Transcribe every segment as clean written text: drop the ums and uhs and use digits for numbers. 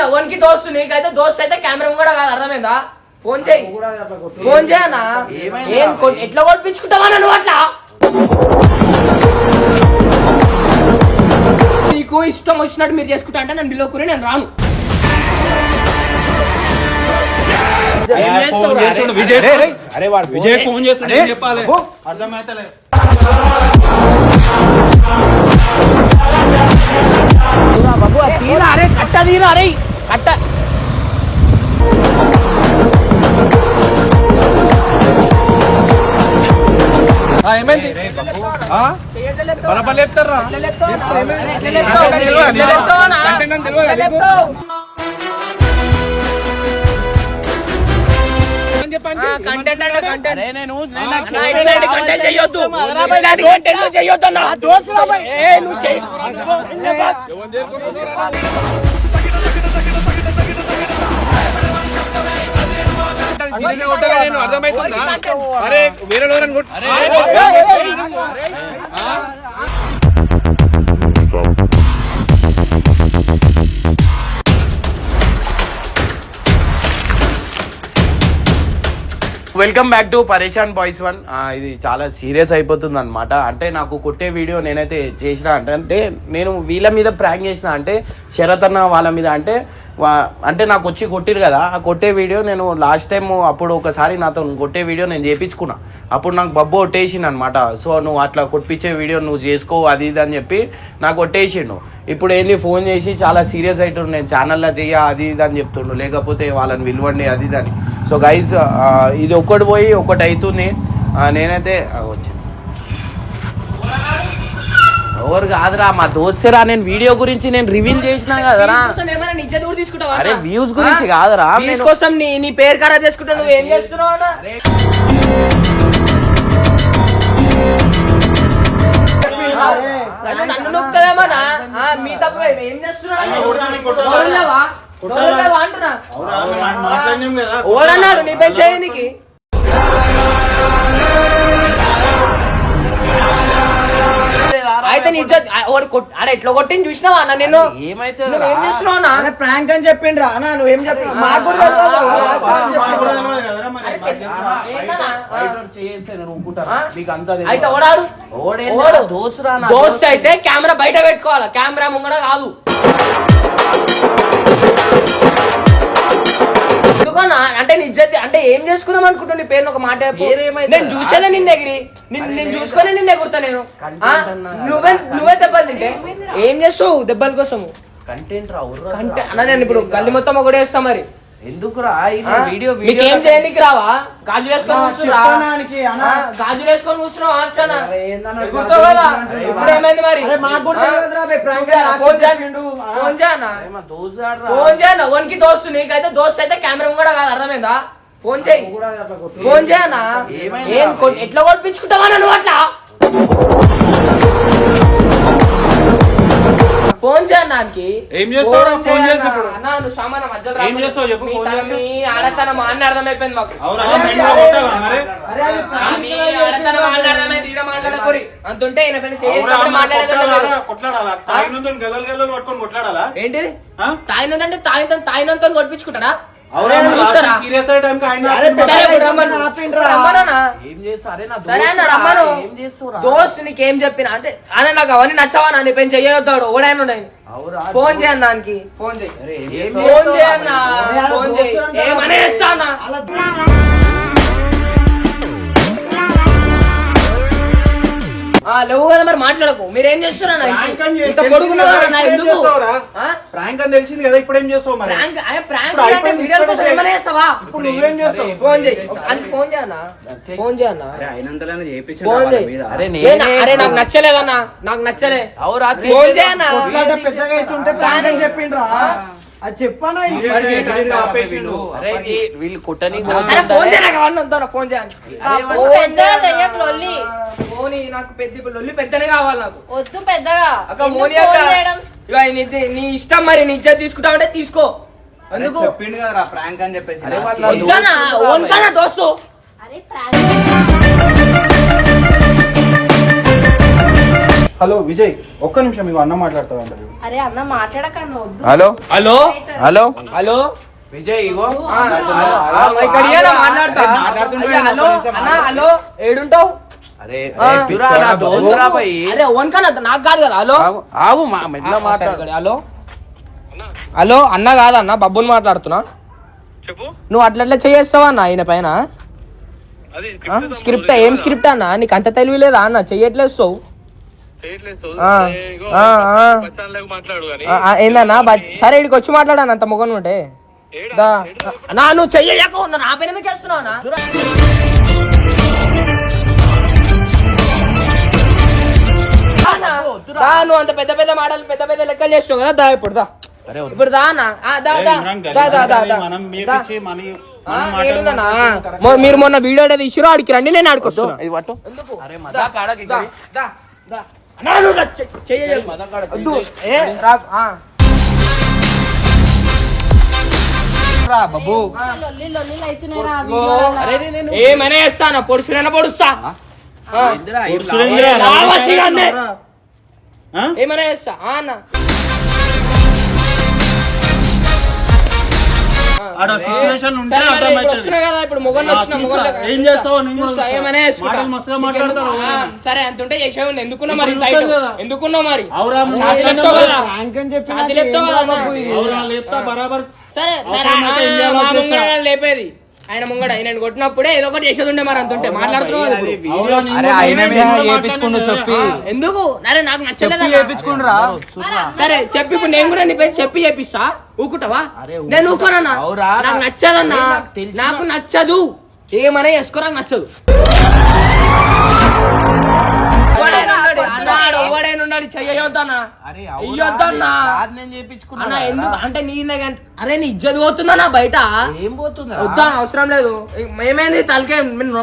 చేయన్న ఓన్కి దోస్తు నీకైతే దోస్తు అయితే కెమెరా కూడా కాదు అర్థమైందా ఫోన్ చేయి ఫోన్ చేయన్నా ఏం ఎట్లా కొట్టించుకుంటావా నువ్వు అట్లా నీకు ఇష్టం వచ్చినట్టు మీరు చేసుకుంటా అంటే నేను బిల్లుకుని నేను రాను విజయ్ ఫోన్ చేస్తుండే చెప్పాలి అర్థమైతలే తీరా అరే కట్ట తీరా అరే కట్ట ఏమైంది బలబల్ చెప్తారా కంటెంట్ అంటే కంటెంట్ కంటెంట్ చెయ్యొద్దు చెయ్యొద్దు అన్న నువ్వు చెయ్యి అర్థమైతుందా అరే వేరే వెల్కమ్ బ్యాక్ టు పరేషాన్ బాయ్స్ 1. ఇది చాలా సీరియస్ అయిపోతుంది అనమాట. అంటే నాకు కొట్టే వీడియో నేనైతే చేసిన అంటే నేను వీళ్ళ మీద ప్రాంక్ చేసిన అంటే శరత్ అన్న వాళ్ళ మీద అంటే నాకు వచ్చి కొట్టిరు కదా ఆ కొట్టే వీడియో నేను లాస్ట్ టైం అప్పుడు ఒకసారి నాతో కొట్టే వీడియో నేను చేయించుకున్నా. అప్పుడు నాకు బబ్బు కొట్టేసిండు అనమాట. సో నువ్వు అట్లా కొట్టించే వీడియో నువ్వు చేసుకో అది ఇది అని చెప్పి నాకు కొట్టేసిండు. ఇప్పుడు ఏంది ఫోన్ చేసి చాలా సీరియస్ అవుతుండు నేను ఛానల్లో చెయ్య అది ఇది అని చెప్తుండు, లేకపోతే వాళ్ళని విలువండి అది ఇది అని. సో గైజ్ ఇది ఒక్కటి పోయి ఒకటి అవుతుంది. నేనైతే వచ్చింది ఎవరు కాదురా మా దోస్తరా. నేను వీడియో గురించి నేను రివీల్ చేసినా కదరా. అరే వ్యూస్ గురించి కాదురా, కోసం నీ పేరు ఖరాబ్ చేసుకుంటా నువ్వు ఏం చేస్తున్నావు నన్ను నొక్కుతామన్నా మీ తప్ప ఏం చేస్తున్నావు అంటున్నా ఓడన్నాడు నీ పని చేయనికి అయితే అరే ఎట్లా కొట్టింది చూసినావా అన్న నేను ఏమైతే ఏం చేస్తున్నావు ప్రాంక్ అని చెప్పిండ్రా అన్న నువ్వేం చెప్పి మాకు అయితే ఓడాడు దోస్త్ అయితే కెమెరా బయట పెట్టుకోవాలి, కెమెరా ముంగడ కాదు. అంటే నిజం అంటే ఏం చేసుకుందాం అనుకుంటా నీ పేరు ఒక మాట నేను చూసేదా నిన్న ఎగిరి నేను చూసుకొని నిన్న ఎగురుతా నేను. నువ్వే దెబ్బలు తింటే ఏం చేస్తావు దెబ్బల కోసము కంటెంట్ అన్న నేను ఇప్పుడు గల్లి మొత్తం ఒకటే వేస్తా మరి ఎందుకురా వీడియో ఏం చేయడానికి రావా గాజులు వేసుకొని గాజులు వేసుకొని కూర్చున్నావు ఆర్చన కదా ఇప్పుడు ఏమైంది మరి ఫోన్ చేయన్న ఓన్కి దోస్తు నీకైతే దోస్తు అయితే కెమెరా కూడా కాదు అర్థమైందా ఫోన్ చేయి ఫోన్ చేయన్నా ఏం ఎట్లా కొట్టించుకుంటావా నువ్వు అట్లా ఫోన్ చేయడానికి ఆడతనం అన్ని అర్థమైపోయింది మాకు. అంతుంటే ఈయన పని ఏంటి తాయినందంటే తాయినంతో కొట్టించుకుంటాడా దోస్త్ నీకేం చెప్పిన అంటే అన్న నాకు అవన్నీ నచ్చవా నీ పని చెయ్యొద్దాడు ఓడైనా ఫోన్ చేయన్న దానికి ఫోన్ చేయన్న ఫోన్ చేయి ఏమనే ఇస్తానా లేవు కదా మరి మాట్లాడకు. మీరేం చేస్తున్నా ప్రాంక్ అని తెలిసింది కదా ఇప్పుడు ఏం చేస్తావు ఫోన్ చేయన్నా ఫోన్ చేయన్నా అరే నాకు నచ్చలేదన్నా నాకు నచ్చలే ఫోన్ చేయన్నా పెద్దగా అవుతుంటే ప్రాంక్ అని చెప్పిండ్రా అది చెప్పానా వీళ్ళు కొట్టని ఫోన్ చేయనా ఫోన్ చేయాలి నాకు పెద్ద లొల్లి పెద్దనే కావాలి నాకు వద్దు పెద్దగా అక్క మోని అక్క నీ ఇష్టం మరి నీ ఇజ్జత్ తీసుకుంటావు అంటే తీసుకో చెప్పిండు కదా ప్రాంక్ అని చెప్పేసి దోస్తు హలో విజయ్ ఒక్క నిమిషం ఇవి అన్న మాట్లాడతావు అరే అన్న మాట్లాడకన్నా వద్దు. Hello hello hello hello Vijay ఇగో మాట్లాడతా అయ్యా, హలో అన్న హలో ఏడుంటావు అరే పిరా నా దోస్తురా భయ్ అరే ఓన్కన్నా నాకు కాదు కదా హలో ఆగు మా మెట్ల మాట్లాడు హలో హలో అన్న కాదన్న బబ్బుని మాట్లాడుతున్నా చెప్పు. నువ్వు అట్లా చేస్తావా అన్న ఆయన పైన అది స్క్రిప్ట్ ఏం స్క్రిప్ట్ అన్న నీకు అంత తెలివి లేదా అన్న చెయ్యట్లేదు మాట్లాడు కానీ ఏందన్నా సరే ఇక్కడికి వచ్చి మాట్లాడాను అంత మొగన్ ఉంటే దా. నా నువ్వు చెయ్యలేక ఉన్నా నా పైన మీకు వేస్తున్నావు నువ్వు అంత పెద్ద పెద్ద మాటలు పెద్ద పెద్ద లెక్కలు చేస్తావు కదా దా ఇప్పుడు దా ఇప్పుడు దా అన్న దా దా దా దా దా దా మనం మేపిచ్చి ఏడుందన్నా? మీరు మొన్న వీడియో ఏదో ఇచ్చిరో ఆడికి రండి నేను ఆడికొస్తున్నా ఇది పట్టు అరే మజాక్ ఆడకి మజాక్ ఆడకి బాబు లొల్లిలు అవుతున్నాయిరా ఆ వీడియోలలో. అరే నేను ఏమైనా చేస్తానా పొడుచునైనా పొడుస్తా ఇందిరా ఏమైనా చేస్తా అన్న ఆడ సిచ్యువేషన్ ఉంటే సరే, మరి ఇప్పుడు అర్థమవుతుంది. వస్తున్నా కదా ఇప్పుడు మొగన్ వచ్చిన మొగన్ ఏం చేస్తావు? నేను కూడా చూస్తా, ఏమైనా చేసుకుంటా. మాటలు మస్తుగా మాట్లాడతారు. సరే అంతుంటే చేసావు ఎందుకున్నా మరి ఇప్పుడు ఇంత చూస్తాను item? కదా. ఎందుకున్నావు మరి అవురా ఛాతీ లేపుతావు కదా ప్రాంక్ అని చెప్పి ఛాతీ లేపుతావు కదా అన్న. అవురా లేపుతా బరాబర్. సరే సరే అవసరం అయితే ఇండియాలో మా చేస్తా. ముంగడ లేపేది ఆయన ముంగడ ఆయన కొట్టినప్పుడే ఏదో ఒకటి చేసేది ఉండే మరి అంతుంటే మాట్లాడుతున్నావు కదా ఇప్పుడు. అవురా నేను అరే కూడా ఆయన నేను మీద కూడా చేపించుకుండు చెప్పి ఎందుకు అరే నాకు నచ్చలేదు చేపించుకుండ్రా సరే చెప్పి ఇప్పుడు నేను కూడా నీ పేరు చెప్పి చేపిస్తా ఊకుంటావా అరే నేను ఊకోనన్నా అవురా? నాకు నచ్చదన్నా నాకు తెలిసిన- నాకు నచ్చదు ఏమన్నా చేసుకో నాకు నచ్చదు ఎవడైనా ఉన్నాడు చెయ్యొద్దన్నా అరే ఇయ్యొద్దన్నా నేను చేపించుకున్నా అన్న ఎందుకు అంటే నీ అరే నీ ఇజ్జత్ పోతుందన్నా బయట ఏం పోతుంది వద్దా అవసరం లేదు ఏమైంది తలకే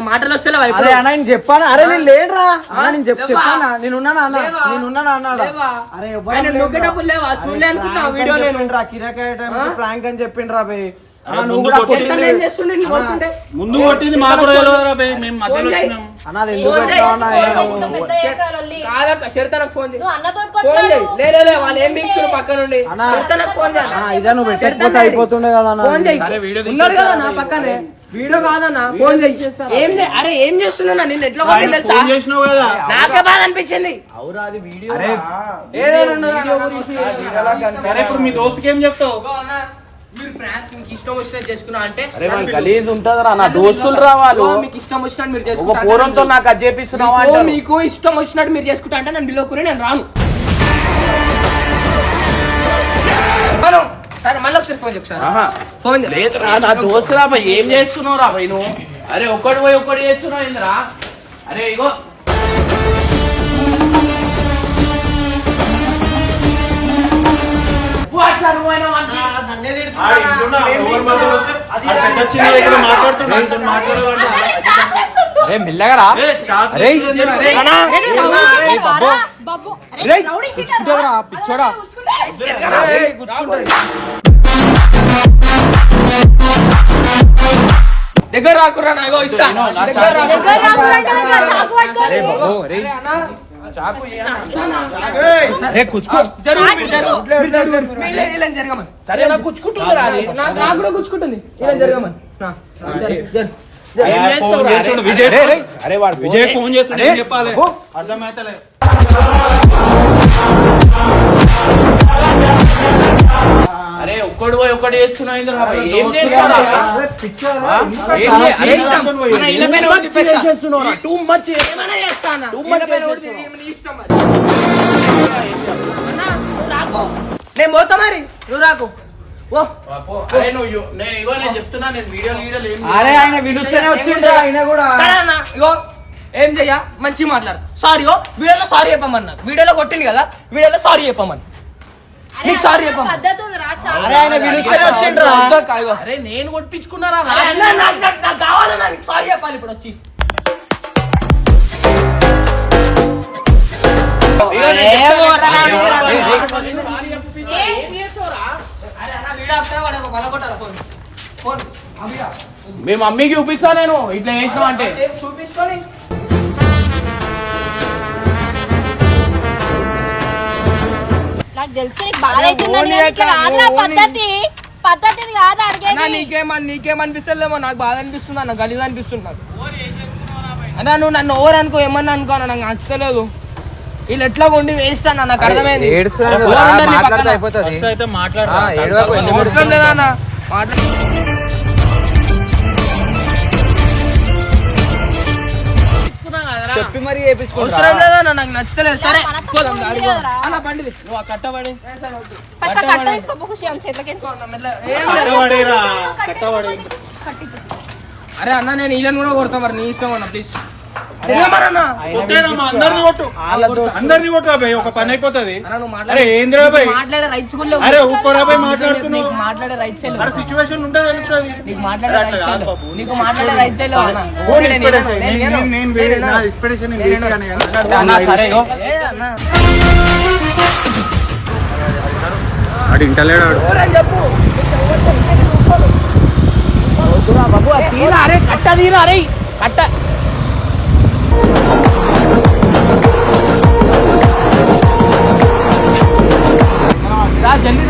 మాటలు వస్తే అరే అన్న నేను చెప్పాను అరే నేను లేడురా అన్న నేను లేవా? చెప్పానా నేనున్నానా అన్న లేవా? నేనున్నానా అన్నాడు లేవా? అరే ఆయన నొక్కేటప్పుడు లేవా చూడలే అనుకుంటా వీడియో నేను చెప్పిండ్రా కిరాకాయ టైం ప్రాంక్ అని చెప్పిండ్రా బే అన్న అరే నువ్వు ముందు కూడా కొట్టింది. ఎట్లా నేను చేస్తుండే నీ కొడుకుంటే? ముందు కొట్టింది మాకు కూడా తెలియదురా బే, మేము మధ్యలో ఫోన్ చేయి. వచ్చినాం. అన్న అది ఎందుకు ఫోన్ పెట్టావు అన్న? చేయి. ఇంత పెద్ద ఏట్రా లొల్లి. కాదక్క శరత నాకు ఫోన్ చేయి నువ్వు అన్నతో ఫోన్ చేయి కొట్లాడు. లే వాళ్ళు ఏం బిక్తురు పక్క నుండి అన్న. శరత నాకు ఫోన్ చేయి అన్న, ఇదే నువ్వు పెట్టకపోతే అయిపోతుండే కదా అన్న. ఫోన్ చేయి సరే, వీడియో ఉన్నాడు కదా నా పక్కనే వీడియో కాదన్నా ఫోన్ చేయి ఏం చేయి అరే ఏం చేస్తున్నా నిన్ను ఎట్లా ఆయన కొట్టింది తెలుసా ఫోన్ చేసినావు కదా. నాకే బాధ అనిపించింది అవురా అది వీడియో ఏదైనా ఉన్నారా అన్న? సరే ఇప్పుడు మీ దోస్తుకి ఏం చెప్తావు? ఇగో అన్న, మీరు ప్రాంక్ మీకు ఇష్టం వచ్చినట్టు చేసుకున్నా అంటే అరే మన గలీజ్ ఉంటదరా నా దోస్తులు రావాలి ఇగో మీకు ఇష్టం వచ్చినట్టు మీరు ఒక చేసుకుంటా పూరంతో నాకు అది చేపిస్తున్నావా మీకు- అంటారు. మీకు ఇష్టం వచ్చినట్టు మీరు చేసుకుంటా అంటే నేను బిల్లుకుని నేను రాను హలో సరే మళ్ళీ ఒకసారి ఫోన్ చెప్పు ఆహా. ఫోన్ చేయి. లేదురా నా దోస్తురా భయ్ ఏం చేస్తున్నావు రా భయ్ నువ్వు అరే ఒక్కడి పోయి ఒక్కటి చేస్తున్నావు ఏందిరా అరే ఇగో ఆ ఇంట్లో ఎవరి మధ్యలో వస్తే ఆడ పెద్ద చిన్న దగ్గర మాట్లాడుతున్నా, ఆయనతో మాట్లాడాలంటే అరే మెల్లగరా ఏ, చాకు అరే తీసుకొని రా, రే. అన్నా, ఏ బాబు బాబు, అరే, రేయ్, రౌడీ షీటర్ గుచ్చుకుంటుందిరా, రా. పిచ్చోడా. గుచ్చుకుంటే. ఏయ్, గుచ్చుకుంటుంది. దగ్గర రాకురా నా ఇగో ఇస్తా నా దగ్గర రా. దగ్గర రాకురంటే నాకు ఆ చాకు పట్టుకొని. అరే బాబు రేయ్. చాకు ఏయ్, అరే కుచ్చుకో జరుగు, వీళ్ళని జరగమని. సరే నాకు గుచ్చుకుంటుందిరా అది నాకు కూడా గుచ్చుకుంటుంది వీళ్ళని జరగమని నా, జరు. ఏం ఫోన్ చేస్తావురా? చేస్తుండు, విజయ్ రేయ్, రేయ్. అరే వాడు విజయ్ ఫోన్ చేస్తుండే అరే, ఏం చెప్పాలి అబ్బో. అర్థమైతలే. అరే ఒక్కడు పోయి ఒక్కటి చేస్తున్నావు ఏందిరా భయ్ ఏం చేస్తావురా పిచ్చోడా. ఏం చే- అరే ఇష్టం. తీసుకొని పోయి. మన ఇళ్ళ పైన ఒకటి తిప్పేస్తా. టూ మచ్ ఏమైనా చేస్తానా? Too ఇళ్ళ much పైన ఒకటి చేసేస్తున్నావు. తిరిగి నీ ఇష్టం మరి. అన్నా, నువ్వు రాకు. నేను పోతా మరి నువ్వు రాకు ఓ అరే నువ్వు నేను ఇగో నేను చెప్తున్నా నేను వీడియోలు ఏం అరే ఆయన పిలుస్తేనే వచ్చిండ్రా ఆయన కూడా సరే అన్న ఇగో ఏం చెయ్య మంచిగా మాట్లాడు సారీ వీడియోలో సారీ చెప్పమన్నారు వీడియోలో కొట్టింది కదా వీడియోలో సారీ చెప్పమని అరే, నీకు సారీ అన్న, చెప్పమ్మా. పద్ధతి ఉందిరా, చాలు. అరే ఆయన పిలుస్తేనే వచ్చిండ్రా వద్దక్క, ఇగో. అరే నేను కొట్టించుకున్నారా అరే అన్న, నాకు కావాలన్నా నీకు సారీ చెప్పాలి ఇప్పుడు వచ్చి ఏమో రా, అరే అన్న, వీడియో వస్తే వాడు బలగొట్టాలి ఫోన్ ఫోన్ అభిరా మీ మమ్మీకి చూపిస్తా నేను ఇట్లా చేసినావు అంటే చూపించుకొని నాకు తెలుసు నీకు బాధ అవుతుందని, కానీ ఇట్లా కాదు నా పద్ధతి ఇది కాదు అడిగేది. నీకేమనిపిస్తలేమో, నాకు బాధ అనిపిస్తుంది అన్న, గలీజ్ అనిపిస్తుంది నాకు అన్నా. నువ్వు నన్ను ఓవర్ అనుకో, ఏమన్నా అనుకో అన్న, నాకు నచ్చుతలేదు. వీళ్ళు ఎట్లా ఉండి వేస్ట్ అన్న, నాకు అర్థమైంది. అయిపోతుంది ఫస్ట్ అయితే మాట్లాడు. అవసరం లేదా అన్న మాట్లాడు. చెప్పి మరి చేయించుకో. అవసరం లేదన్న, నాకు నచ్చుతలేదు. సరే మనతో పోదాం, ఉంది అడుగు. కదరా. అన్న బండి నువ్వు ఆ కట్టబడి ఫస్ట్ ఆ కట్ట తీసుకో, ఖుషి ఆమె చేతిలోకి వేసుకో. కట్టబడిరా, కట్టబడి. అరే అన్న, నేను వీళ్ళని కూడా కొడతా, మరి నీ ఇష్టం అన్న, ప్లీజ్. కొట్టేనమ్మా, అందరిని కొట్టు, అందరిని కొట్టు అబ్బాయి, ఒక పని అయిపోతుంది. నువ్వు అరే ఏంద్రా బాయ్, మాట్లాడే రైట్స్ కూడా లేవు. అరే ఊరుకోరా బాయ్, మాట్లాడుతున్నావు. నీకు మాట్లాడే రైట్స్ లేవు. అరే సిచ్యువేషన్ ఉంటే తెలుస్తుంది. నీకు మాట్లాడే రైట్స్ లేవు. నీకు మాట్లాడే రైట్స్ లేవు అన్న. నేను వేరే నా ఎక్స్పెక్టేషన్ నేను వేరే అని అన్నా, సరే ఇగో. ఆడు ఇంటలేడు. అరే కట్ట తీరా, అరే కట్ట. జల్దీ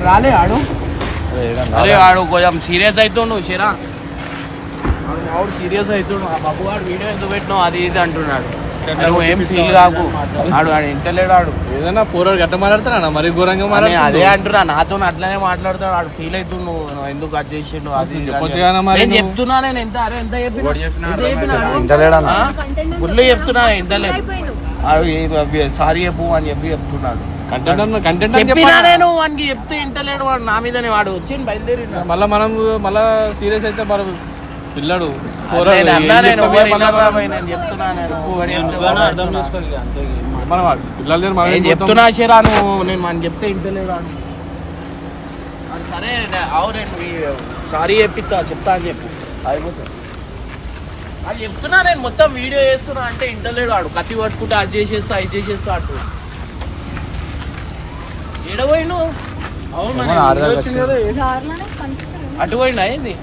రాలే ఆడు. అరే ఆడు కొంచెం సీరియస్ అవుతుండు షేరా, ఆడు సీరియస్ అవుతుండు. ఆ బాబు వాడు వీడియో ఎందుకు పెట్టినావు అది ఇది అంటున్నాడు. నువ్వు ఏం ఫీల్ కాకు, ఆడు ఇంటలేడు. ఆడు ఏదైనా పోరాడు గట్ట మాట్లాడతారా మరి ఘోరంగా అదే అంటున్నా, నాతో అట్లనే మాట్లాడతాడు. ఆడు ఫీల్ అవుతుండు, నువ్వు ఎందుకు అది చేసిండు అది ఇది అని. చెప్పొచ్చు కదా మరి నేను నువ్వు. చెప్తున్నా, నేను ఎంత అరే ఎంత ఇంటలేడన్నా గుళ్ళు చెప్తున్నా ఇంటలేదు. సారీ చెప్పు అని చెప్తున్నాడు. కంటెంట్ చెప్పినా నేను వానికి చెప్తే ఇంటలేడు. వాడు నా మీదనే వాడు వచ్చి బయలుదేరి మళ్ళా మనం మళ్ళా సీరియస్ అయితే మరి పిల్లడు నేను అన్నా, నేను నేను చెప్తున్నా, అర్థం చేసుకోవాలి అంతే. మనం పిల్లల దగ్గర మనం నేను చెప్తున్నా షేరా, నువ్వు నేను మనం చెప్తే ఇంటలేడు. సరే అవు, నేను సారీ చెప్తా అని చెప్పు అయిపోతుంది. అది చెప్తున్నా, నేను మొత్తం వీడియో చేస్తున్నా అంటే ఇంటలేడు. ఆడు కత్తి పట్టుకుంటే అది చేసేస్తా ఇది చేసేస్తా అటు ఎడపోయిను. దారిలోనే కనిపిస్తలేదు. అటు పోయినా ఏంది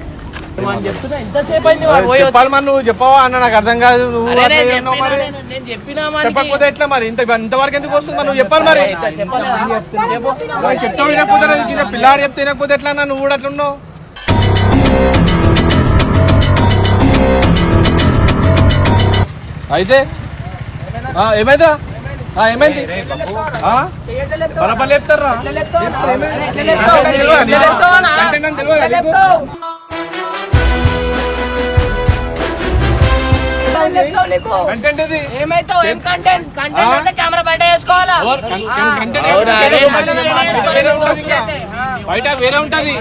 మనం చెప్తున్నా, ఎంతసేపు అయింది వాడు పోయి చెప్పాలి మరి, నువ్వు చెప్పవా అన్న, నాకు అర్థం కాదు. నువ్వు అరే, అట్లా నేను చేస్తున్నావు మరి. నేను చెప్పినా మరి చెప్పకపోతే ఎట్లా మరి, ఇంతవరకు ఎందుకు వస్తుంది మరి, నువ్వు చెప్పాలి మరి. నువ్వు చెప్తావు వినకపోతే, పిల్లాడు చెప్తే వినకపోతే ఎట్లా అన్న, నువ్వు కూడా అట్లున్నావు. అయితే ఏమైందా, ఏమైంది బరాబర్ చెప్తారా? కంటెంట్ ఇది ఏమైతావు, ఏం కంటెంట్? కంటెంట్ అంటే కెమెరా బయట వేసుకోవాలా? బయట వేరే ఉంటది.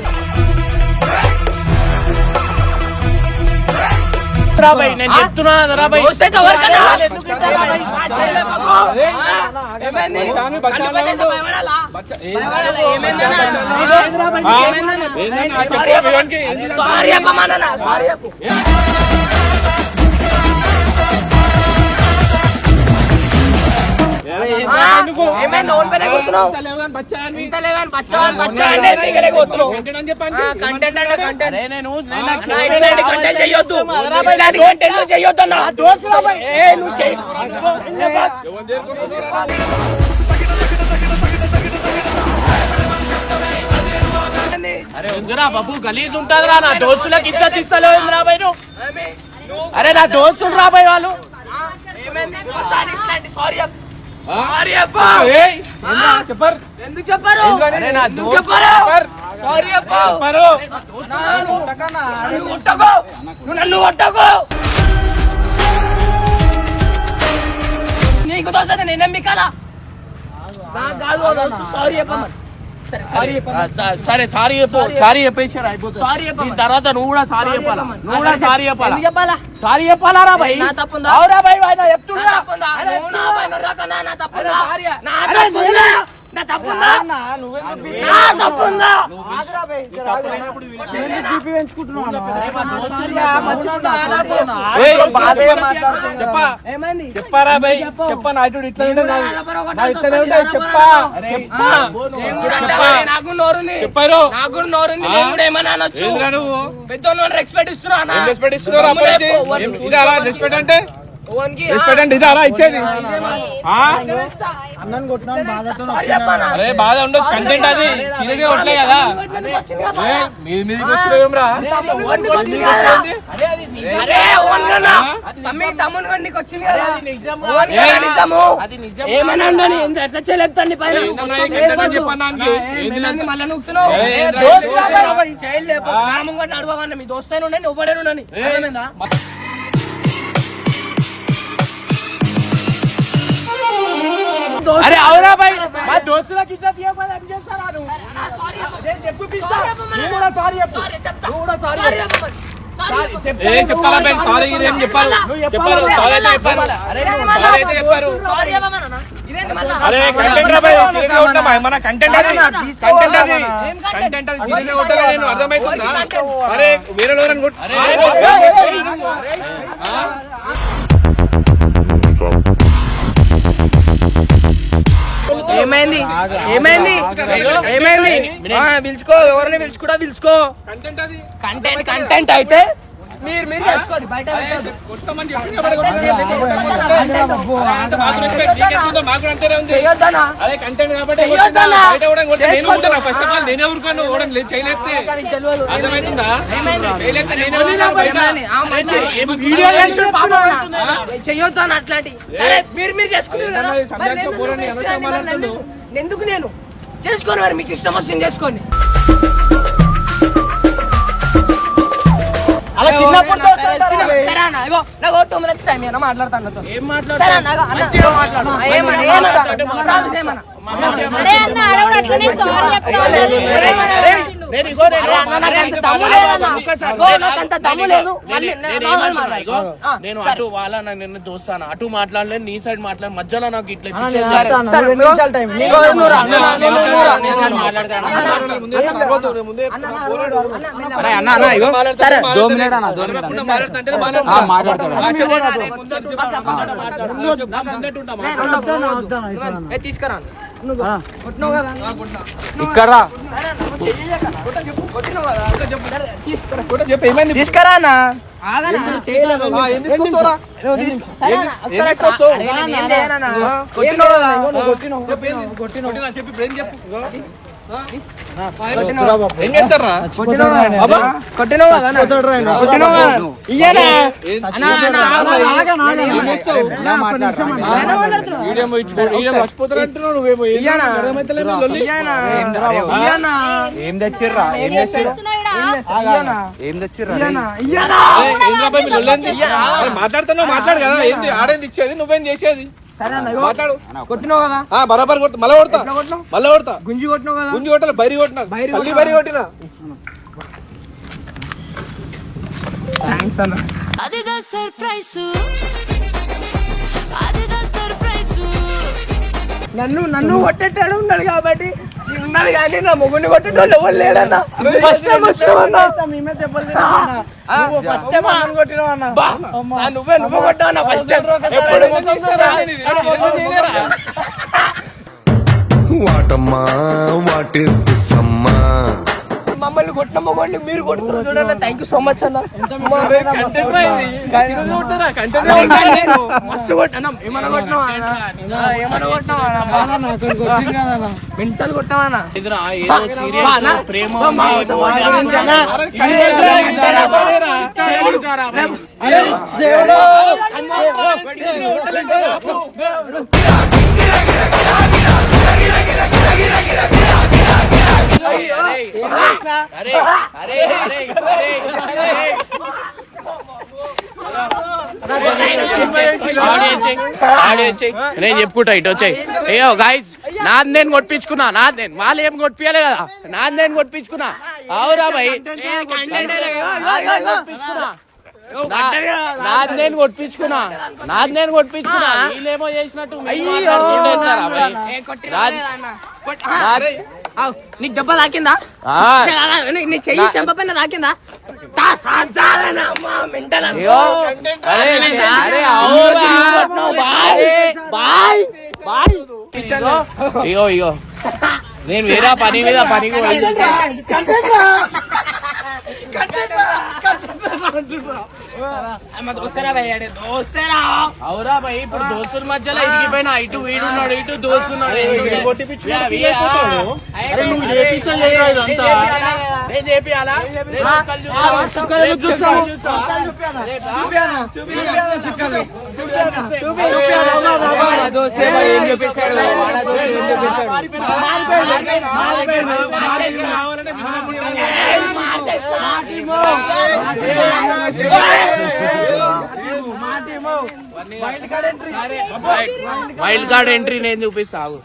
రాబాయ్, నేను చెప్తున్నా రాబాయ్. అరే ఉందిరా బాబు, గలీజ్ ఉంటదిరా. నా దోస్తులకు ఇజ్జత్ ఇస్తలేవు రాబాయ్ నువ్వు. అరే నా దోస్తులు రాబాయ్ వాళ్ళు. ఎందుకు చెప్పారు? అరే నా దోస్తు సారీ చెప్పారు. నన్ను కొట్టకు. నీకు దోస్త నేనేం మికాలా? సారీ చెప్పమ్మా. సరే సారీ చెప్పు, సారీ చెప్పేసారు అయిపోతుంది. సారీ చెప్పు. తర్వాత నువ్వు కూడా సారీ చెప్పాలా, నువ్వు కూడా సారీ చెప్పాలా. ఎందుకు చెప్పాలా? సారీ చెప్పాలా రా భయ్. నా తప్పుందా? అవురా భయ్, ఆయన చెప్తున్నా. నా తప్పుందా? అరే నువ్వు నా పైన రాకన్నా, నా తప్పుందా? సారీ. నా తప్పుందా? నా తప్పుందా నా తప్పుందా చెప్పారా భయ్ చెప్పా నాయుడు ఇట్లా నాకు నోరుంది చెప్పారు నాకు నోరుంది నేను కూడా ఏమన్నా అనొచ్చు నువ్వు పెద్దోళ్ళు రెస్పెక్ట్ ఇస్తున్నా రెస్పెక్ట్ ఇస్తున్నారు ఇదారా రెస్పెక్ట్ అంటే రెస్పెక్ట్ అంటే ఇదారా ఇచ్చేది అరే బాధ ఉండొచ్చు కంటెంట్ అది సీరియస్ గా కొట్టలే కదా మీదికి వస్తున్నారా తమ్ముని గండికి వచ్చింది కదా ఏమన్నా ఉండని ఎట్లా చేయలేపుతండి పైన మళ్ళీ నూకుతున్నావు చేయలేపు అడవన్నా మీ దోస్తైనా ఉండండి ఒవ్వడే ఉండని ఏమైందా అరే అవునా భయ్ మా దోస్తులకు ఇజ్జత్ ఇవ్వకపోతే ఏం చేస్తారా నువ్వు చెప్పాలా భయ్ సారీ ఏం చెప్పారు చెప్పారు సారీ అయితే చెప్పారు సారీ అయితే చెప్పారు అరే కంటెంట్ రా భయ్ సీరియస్ గా ఉంటామా మన కంటెంట్ అది కంటెంట్ అది సీరియస్ గా ఉంటారా నేను అర్థమైతుందా అరే వేరే లోరని కొట్టు ఏమైంది ఏమైంది ఏమైంది పిలుచుకో ఎవరిని పిలుచుకో కంటెంట్ అయితే మీరు చేసుకోండి బయట చెయ్యొద్దు అని అట్లాంటి మీరు చేసుకుంటారు ఎందుకు నేను చేసుకోను మరి మీకు ఇష్టం వచ్చింది చేసుకోండి అలా చిన్నప్పుడు నాకు 2 minutes టైం ఏమన్నా మాట్లాడతాను నేను అటు వాళ్ళ నిన్ను చూస్తాను అటు మాట్లాడలేదు నీ సైడ్ మాట్లాడి మధ్యలో నాకు ఇట్లా తీసుకురా ఇక్కడ తీసుకురా ఏం చేస్తారా ఏం తెచ్చిర్రా మాట్లాడుతున్నావు మాట్లాడు కదా ఏంది ఆడేంది ఇచ్చేది నువ్వేం చేసేది మాట్లాడు కొట్టినావు కదా బరాబర్ కొట్టు మళ్ళీ కొడతా మళ్ళీ కొడతా గుంజి కొట్టినావు కదా గుంజి కొట్టాలి బరి కొట్టినా బరి కొట్టినా అదిదా సర్ప్రైజ్ అదిదా సర్ప్రైజ్ నన్ను కొట్టేటాడు ఉన్నాడు కాబట్టి ఉన్నాడు కానీ నా మొగుడిని కొట్టేటోళ్ళు ఎవరు లేడన్నా నువ్వే కొట్టావన్నా ఫస్ట్ వాటమ్మా వాట్ ఇస్ దిస్ అమ్మా మమ్మల్ని కొట్టిన మొగోడిని మీరు కొడుతున్నారు చూడండి థ్యాంక్ యూ సో మచ్ అన్న మస్తు కొట్టినా ఏమన్నా కొట్టినావా మెంటల్ కొట్టావా ప్రేమ నేను చెప్పుకుంటా ఇటు వచ్చాయి అయ్యో గాయస్ నాది నేను కొట్టించుకున్నా నాది నేను వాళ్ళు ఏం కొట్టియాలి కదా నాది నేను కొట్టించుకున్నా అవురా భయ్ నాది నేను కొట్టించుకున్నా వీళ్ళేమో చేసినట్టు మీరు మాట్లాడుకుంటూ వెళ్తారా భయ్? నీకు దెబ్బ తాకిందా ఆ, నీ చెయ్యి చెంపపైన తాకిందా అయ్యో, అరే అరే అవురా. ఇగో నేను వేరే పని మీద పనికి పోయి అవురా భయ్ ఇప్పుడు దోస్తుల మధ్యలో ఇరిగిపోయినా ఇటు వీడున్నాడు ఇటు దోస్తున్నాడు వైల్డ్ కార్డ్ ఎంట్రీ నేను చూపిస్తావు.